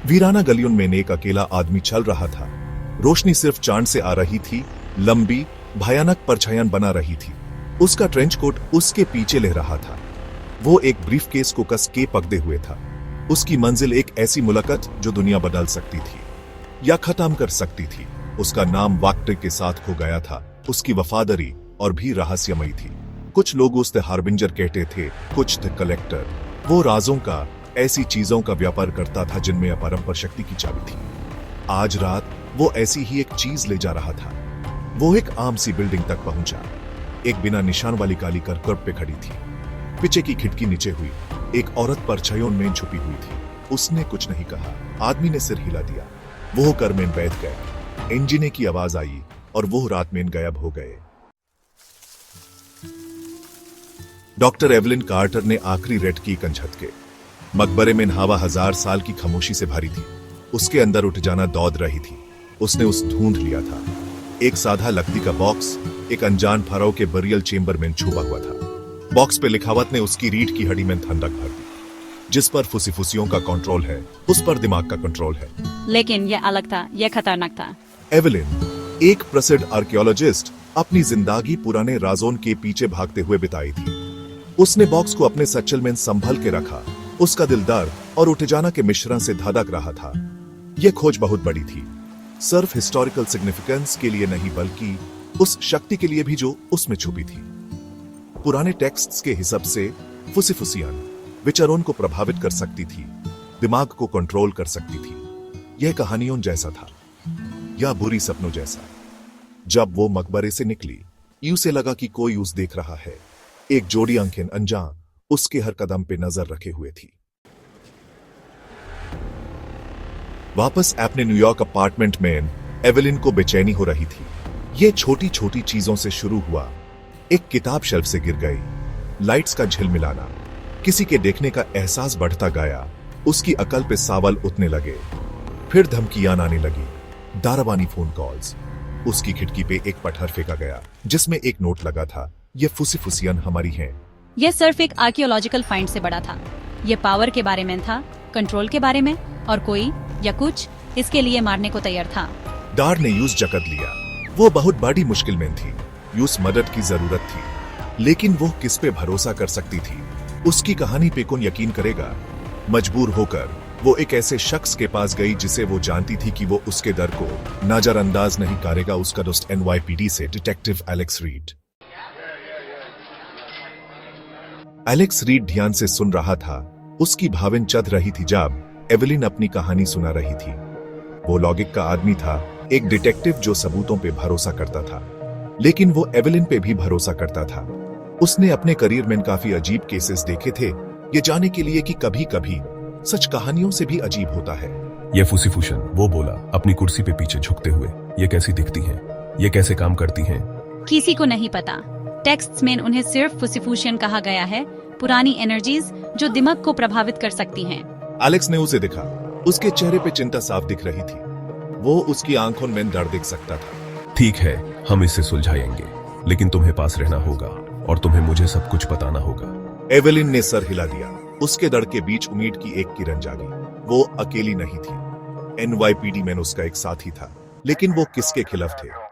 वीराना गलियों में एक अकेला आदमी चल रहा था। रोशनी सिर्फ चांद से आ रही थी, लंबी भयानक परछाइयां बना रही थी। उसका ट्रेंच कोट उसके पीछे ले रहा था। वो एक ब्रीफकेस को कस के पकड़े हुए था। उसकी मंजिल एक ऐसी मुलाकात जो दुनिया बदल सकती थी या खत्म कर सकती थी। उसका नाम वक्त के साथ खो गया था। उसकी वफादारी और भी रहस्यमयी थी। कुछ लोग उसे हार्बिंजर कहते थे, कुछ थे कलेक्टर। वो राजों का, ऐसी चीजों का व्यापार करता था जिनमें अपरंपार शक्ति की चाबी थी। आज रात वो ऐसी ही एक चीज ले जा रहा था। वो एक आम सी बिल्डिंग तक पहुंचा। एक बिना निशान वाली काली कार कर्ब पे खड़ी थी। पीछे की खिड़की नीचे हुई। एक औरत परछाइयों में छुपी हुई थी। उसने कुछ नहीं कहा। आदमी ने सिर हिला दिया। वो कार में बैठ गए। इंजन की आवाज आई और वो रात में गायब हो गए। डॉक्टर एवलिन कार्टर ने आखिरी रेड की कंझत के मकबरे में हवा 1000 साल की खामोशी से भरी थी। उसके अंदर उठ जाना दौड़ रही थी। उसने उस ढूंढ लिया था। एक साधा लकड़ी का बॉक्स एक अनजान फराव के बरियल चेंबर में छुपा हुआ था। बॉक्स पे लिखावट ने उसकी रीढ़ की हड्डी में ठंडक भर दी। जिस पर फुसीफुसियों का कंट्रोल है, उस पर दिमाग का कंट्रोल है। लेकिन यह अलग था, यह खतरनाक था। एवलिन, एक प्रसिद्ध आर्कियोलॉजिस्ट, अपनी जिंदगी पुराने राजों के पीछे भागते हुए बिताई थी। उसने बॉक्स को अपने सचल में संभल के रखा। उसका दिल दर्द और उठ जाना के मिश्रण से धड़क रहा था। यह खोज बहुत बड़ी थी, सिर्फ हिस्टोरिकल सिग्निफिकेंस के लिए नहीं, बल्कि उस शक्ति के लिए भी जो उसमें छुपी थी। पुराने टेक्स्ट्स के हिसाब से फुसीफुसियां विचारों को प्रभावित कर सकती थी, दिमाग को कंट्रोल कर सकती थी। यह कहानियों जैसा था या बुरी सपनों जैसा। जब वो मकबरे से निकली, उसे लगा कि कोई उसे देख रहा है। एक जोड़ी आंखें अनजान उसके हर कदम पे नजर रखे हुए थी। वापस अपने न्यूयॉर्क अपार्टमेंट में एवलिन को बेचैनी हो रही थी। यह छोटी छोटी चीजों से शुरू हुआ। एक किताब शेल्फ से गिर गई, लाइट्स का झिलमिलाना, किसी के देखने का एहसास बढ़ता गया। उसकी अकल पे सवाल उठने लगे। फिर धमकियां आने लगी, दारवानी फोन कॉल्स। उसकी खिड़की पे एक पत्थर फेंका गया जिसमें एक नोट लगा था, ये फुसीफुसियां हमारी हैं। यह सिर्फ एक आर्कियोलॉजिकल फाइंड से बड़ा था। यह पावर के बारे में था, कंट्रोल के बारे में, और कोई या कुछ इसके लिए मारने को तैयार था। डार ने यूस जकड़ लिया। वो बहुत बड़ी मुश्किल में थी। यूस मदद की जरूरत थी, लेकिन वो किस पे भरोसा कर सकती थी? उसकी कहानी पे कौन यकीन करेगा? मजबूर होकर वो एक ऐसे शख्स के पास गई जिसे वो जानती थी कि वो उसके डर को नजरअंदाज नहीं करेगा। उसका दोस्त NYPD से detective Alex read. Alex read ध्यान से सुन रहा था। उसकी भावना चढ़ रही थी जब एवलिन अपनी कहानी सुना रही थी। वो लॉजिक का आदमी था, एक डिटेक्टिव जो सबूतों पे भरोसा करता था, लेकिन वो एवलिन पे भी भरोसा करता था। उसने अपने करियर में काफी अजीब केसेस देखे थे, ये जाने के लिए कि कभी कभी सच कहानियों से भी अजीब होता है। ये फुसीफुशन, वो बोला अपनी कुर्सी पे पीछे झुकते हुए, ये कैसी दिखती हैं? ये कैसे काम करती हैं? किसी को नहीं पता। टेक्स्ट्स में उन्हें सिर्फ फुसीफुशियन कहा गया है, पुरानी एनर्जीज जो दिमाग को प्रभावित कर सकती हैं। एलेक्स ने उसे देखा। उसके चेहरे पे चिंता साफ दिख रही थी। वो उसकी आंखों में डर देख सकता था। ठीक है, हम इसे सुलझाएंगे, लेकिन तुम्हें पास रहना होगा और तुम्हें मुझे सब कुछ बताना होगा। एवलिन ने सर हिला दिया। उसके डर के बीच उम्मीद की एक किरण जागी। वो अकेली नहीं थी। NYPD में उसका एक साथी था, लेकिन वो किसके खिलाफ थे?